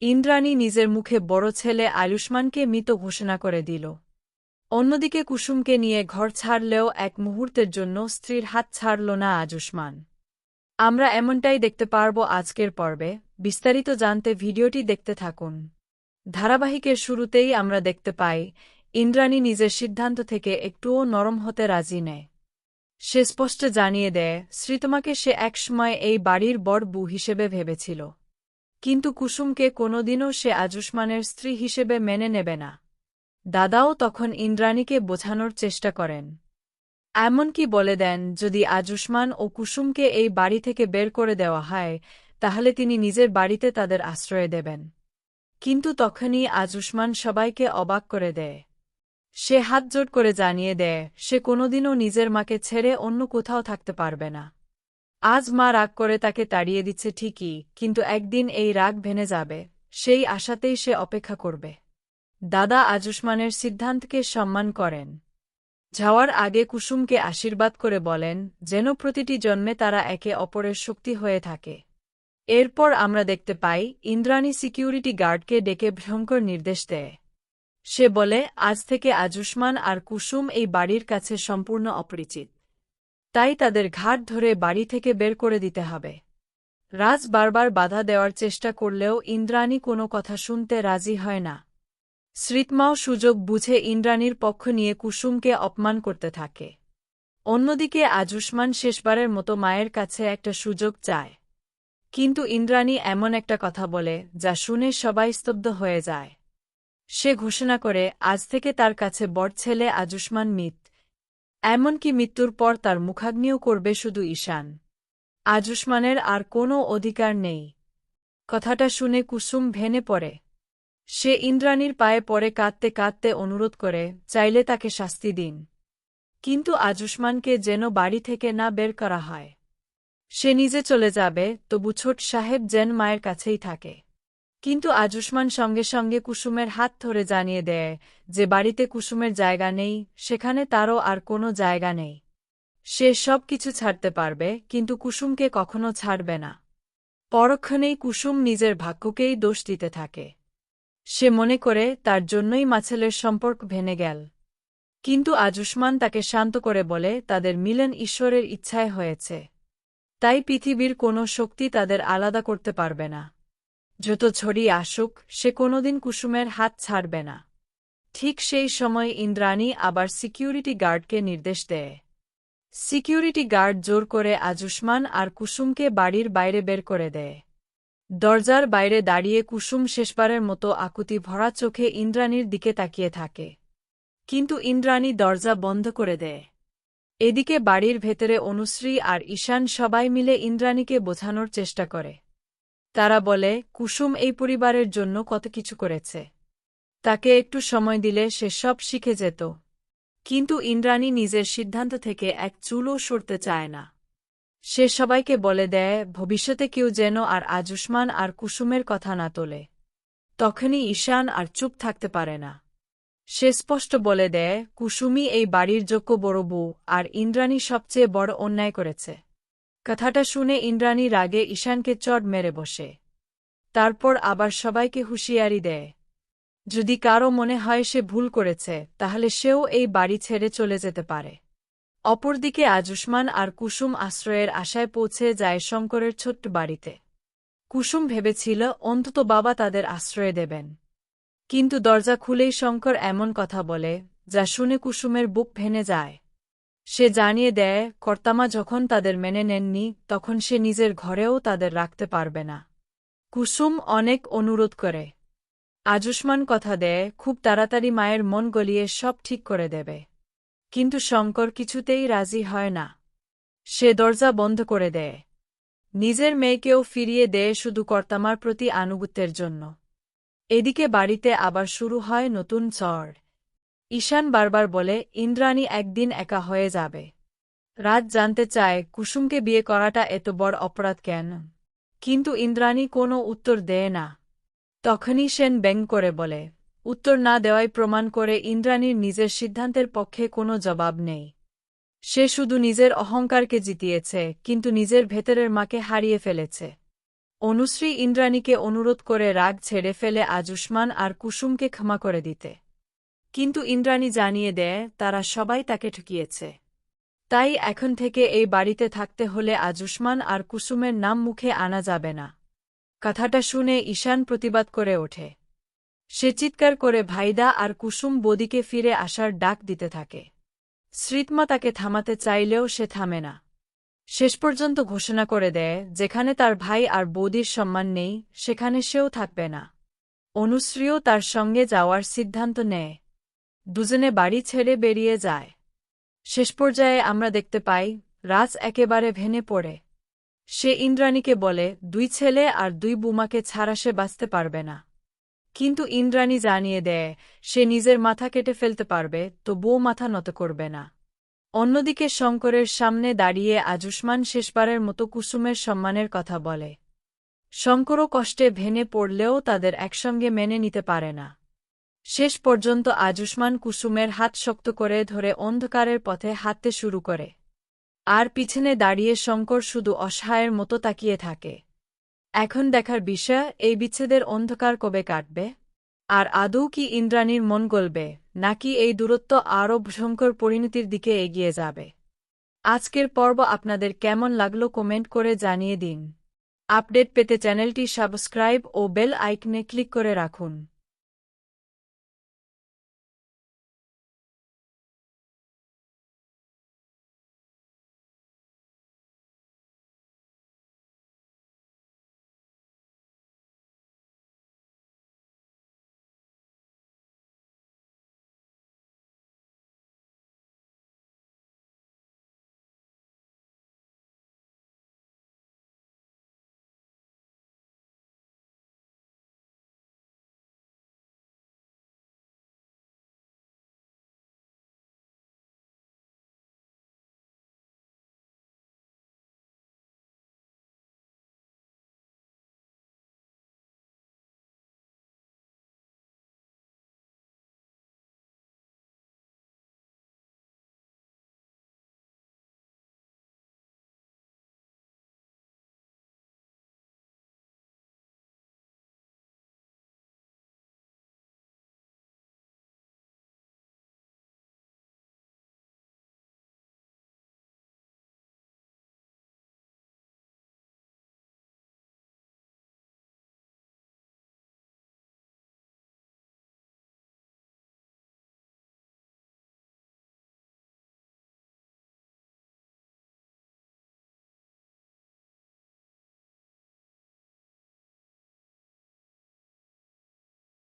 ইন্দ্রাণী নিজের মুখে বড় ছেলে আয়ুষ্মানকে মৃত ঘোষণা করে দিল। অন্যদিকে কুসুমকে নিয়ে ঘর ছাড়লেও এক মুহূর্তের জন্য স্ত্রীর হাত ছাড়ল না আয়ুষ্মান। আমরা এমনটাই দেখতে পারব আজকের পর্বে। বিস্তারিত জানতে ভিডিওটি দেখতে থাকুন। ধারাবাহিকের শুরুতেই আমরা দেখতে পাই ইন্দ্রাণী নিজের সিদ্ধান্ত থেকে একটুও নরম হতে রাজি নেয়। সে স্পষ্ট জানিয়ে দেয় শ্রীতমাকে সে একসময় এই বাড়ির বড় বউ হিসেবে ভেবেছিল, কিন্তু কুসুমকে কোনোদিনও সে আয়ুষ্মানের স্ত্রী হিসেবে মেনে নেবে না। দাদাও তখন ইন্দ্রাণীকে বোঝানোর চেষ্টা করেন, এমনকি বলে দেন যদি আয়ুষ্মান ও কুসুমকে এই বাড়ি থেকে বের করে দেওয়া হয় তাহলে তিনি নিজের বাড়িতে তাদের আশ্রয় দেবেন। কিন্তু তখনই আয়ুষ্মান সবাইকে অবাক করে দেয়। সে হাতজোড় করে জানিয়ে দেয় সে কোনোদিনও নিজের মাকে ছেড়ে অন্য কোথাও থাকতে পারবে না। আজ মা রাগ করে তাকে তাড়িয়ে দিচ্ছে ঠিকই, কিন্তু একদিন এই রাগ ভেঙে যাবে, সেই আশাতেই সে অপেক্ষা করবে। দাদা আয়ুষ্মানের সিদ্ধান্তকে সম্মান করেন। যাওয়ার আগে কুসুমকে আশীর্বাদ করে বলেন যেন প্রতিটি জন্মে তারা একে অপরের শক্তি হয়ে থাকে। এরপর আমরা দেখতে পাই ইন্দ্রাণী সিকিউরিটি গার্ডকে ডেকে ভয়ঙ্কর নির্দেশ দেয়। সে বলে আজ থেকে আয়ুষ্মান আর কুসুম এই বাড়ির কাছে সম্পূর্ণ অপরিচিত, তাই তাদের ঘাট ধরে বাড়ি থেকে বের করে দিতে হবে। রাজ বারবার বাধা দেওয়ার চেষ্টা করলেও ইন্দ্রাণী কোনো কথা শুনতে রাজি হয় না। শ্রীতমাও সুযোগ বুঝে ইন্দ্রাণীর পক্ষ নিয়ে কুসুমকে অপমান করতে থাকে। অন্যদিকে আয়ুষ্মান শেষবারের মতো মায়ের কাছে একটা সুযোগ চায়, কিন্তু ইন্দ্রাণী এমন একটা কথা বলে যা শুনে সবাই স্তব্ধ হয়ে যায়। সে ঘোষণা করে আজ থেকে তার কাছে বড় ছেলে আয়ুষ্মান মৃত, এমনকি মৃত্যুর পর তার মুখাগ্নিও করবে শুধু ঈশান। আয়ুষ্মানের আর কোনো অধিকার নেই। কথাটা শুনে কুসুম ভেঙে পড়ে। সে ইন্দ্রাণীর পায়ে পড়ে কাঁদতে কাঁদতে অনুরোধ করে চাইলে তাকে শাস্তি দিন, কিন্তু আয়ুষ্মানকে যেন বাড়ি থেকে না বের করা হয়। সে নিজে চলে যাবে, তবু ছোট সাহেব যেন মায়ের কাছেই থাকে। কিন্তু আয়ুষ্মান সঙ্গে সঙ্গে কুসুমের হাত ধরে জানিয়ে দেয় যে বাড়িতে কুসুমের জায়গা নেই, সেখানে তারও আর কোনো জায়গা নেই। সে সব কিছু ছাড়তে পারবে, কিন্তু কুসুমকে কখনো ছাড়বে না। পরক্ষণেই কুসুম নিজের ভাগ্যকেই দোষ দিতে থাকে। সে মনে করে তার জন্যই মাছেলের সম্পর্ক ভেঙে গেল, কিন্তু আয়ুষ্মান তাকে শান্ত করে বলে তাদের মিলন ঈশ্বরের ইচ্ছায় হয়েছে, তাই পৃথিবীর কোনো শক্তি তাদের আলাদা করতে পারবে না। যত ছড়িয়ে আসুক সে কোনোদিন কুসুমের হাত ছাড়বে না। ঠিক সেই সময় ইন্দ্রাণী আবার সিকিউরিটি গার্ডকে নির্দেশ দেয়। সিকিউরিটি গার্ড জোর করে আয়ুষ্মান আর কুসুমকে বাড়ির বাইরে বের করে দেয়। দরজার বাইরে দাঁড়িয়ে কুসুম শেষবারের মতো আকুতি ভরা চোখে ইন্দ্রাণীর দিকে তাকিয়ে থাকে, কিন্তু ইন্দ্রাণী দরজা বন্ধ করে দেয়। এদিকে বাড়ির ভেতরে অনুশ্রী আর ঈশান সবাই মিলে ইন্দ্রাণীকে বোঝানোর চেষ্টা করে। তারা বলে কুসুম এই পরিবারের জন্য কত কিছু করেছে, তাকে একটু সময় দিলে সে সব শিখে যেত। কিন্তু ইন্দ্রাণী নিজের সিদ্ধান্ত থেকে এক চুলও সরতে চায় না। সে সবাইকে বলে দেয় ভবিষ্যতে কেউ যেন আর আয়ুষ্মান আর কুসুমের কথা না তোলে। তখনই ঈশান আর চুপ থাকতে পারে না। সে স্পষ্ট বলে দেয় কুসুমই এই বাড়ির যোগ্য বড় বউ, আর ইন্দ্রাণী সবচেয়ে বড় অন্যায় করেছে। কথাটা শুনে ইন্দ্রাণী রাগে ঈশানকে চড় মেরে বসে। তারপর আবার সবাইকে হুঁশিয়ারি দেয় যদি কারও মনে হয় সে ভুল করেছে তাহলে সেও এই বাড়ি ছেড়ে চলে যেতে পারে। অপরদিকে আয়ুষ্মান আর কুসুম আশ্রয়ের আশায় পৌঁছে যায় শঙ্করের ছোট্ট বাড়িতে। কুসুম ভেবেছিল অন্তত বাবা তাদের আশ্রয় দেবেন, কিন্তু দরজা খুলেই শঙ্কর এমন কথা বলে যা শুনে কুসুমের বুক ভেঙে যায়। সে জানিয়ে দেয় কর্তামা যখন তাদের মেনে নেননি তখন সে নিজের ঘরেও তাদের রাখতে পারবে না। কুসুম অনেক অনুরোধ করে। আয়ুষ্মান কথা দেয় খুব তাড়াতাড়ি মায়ের মন গলিয়ে সব ঠিক করে দেবে, কিন্তু শঙ্কর কিছুতেই রাজি হয় না। সে দরজা বন্ধ করে দেয়। নিজের মেয়েকেও ফিরিয়ে দেয় শুধু কর্তামার প্রতি আনুগত্যের জন্য। এদিকে বাড়িতে আবার শুরু হয় নতুন ঝড়। ঈশান বারবার বলে ইন্দ্রাণী একদিন একা হয়ে যাবে। রাজ জানতে চায় কুসুমকে বিয়ে করাটা এত বড় অপরাধ কেন, কিন্তু ইন্দ্রাণী কোনো উত্তর দেয় না। তখনই সেন ব্যঙ্গ করে বলে উত্তর না দেওয়াই প্রমাণ করে ইন্দ্রাণীর নিজের সিদ্ধান্তের পক্ষে কোনো জবাব নেই। সে শুধু নিজের অহংকারকে জিতিয়েছে, কিন্তু নিজের ভেতরের মাকে হারিয়ে ফেলেছে। অনুশ্রী ইন্দ্রাণীকে অনুরোধ করে রাগ ছেড়ে ফেলে আয়ুষ্মান আর কুসুমকে ক্ষমা করে দিতে। কিন্তু ইন্দ্রাণী জানিয়ে দেয় তারা সবাই তাকে ঠকিয়েছে। তাই এখন থেকে এই বাড়িতে থাকতে হলে আয়ুষ্মান আর কুসুমের নাম মুখে আনা যাবে না। কথাটা শুনে ঈশান প্রতিবাদ করে ওঠে। সে চিৎকার করে ভাইদা আর কুসুম বদিকে ফিরে আসার ডাক দিতে থাকে। শ্রীতমা তাকে থামাতে চাইলেও সে থামে না। শেষ পর্যন্ত ঘোষণা করে দেয় যেখানে তার ভাই আর বৌদির সম্মান নেই সেখানে সেও থাকবে না। অনুশ্রীও তার সঙ্গে যাওয়ার সিদ্ধান্ত নেয়। দুজনে বাড়ি ছেড়ে বেরিয়ে যায়। শেষ পর্যায়ে আমরা দেখতে পাই রাজ একেবারে ভেঙে পড়ে। সে ইন্দ্রাণীকে বলে 2 ছেলে আর 2 বৌমাকে ছাড়া সে বাঁচতে পারবে না। কিন্তু ইন্দ্রাণী জানিয়ে দেয় সে নিজের মাথা কেটে ফেলতে পারবে তো বউ মাথা নত করবে না। অন্যদিকে শঙ্করের সামনে দাঁড়িয়ে আয়ুষ্মান শেষবারের মতো কুসুমের সম্মানের কথা বলে। শঙ্করও কষ্টে ভেঙে পড়লেও তাদের একসঙ্গে মেনে নিতে পারে না। শেষ পর্যন্ত আয়ুষ্মান কুসুমের হাত শক্ত করে ধরে অন্ধকারের পথে হাঁটতে শুরু করে। আর পিছনে দাঁড়িয়ে শঙ্কর শুধু অসহায়ের মতো তাকিয়ে থাকে। এখন দেখার বিষয় এই বিচ্ছেদের অন্ধকার কবে কাটবে, আর আদৌ কি ইন্দ্রাণীর মন গলবে নাকি এই দূরত্ব আরও ভয়ঙ্কর পরিণতির দিকে এগিয়ে যাবে। আজকের পর্ব আপনাদের কেমন লাগলো কমেন্ট করে জানিয়ে দিন। আপডেট পেতে চ্যানেলটি সাবস্ক্রাইব ও বেল আইকনে ক্লিক করে রাখুন।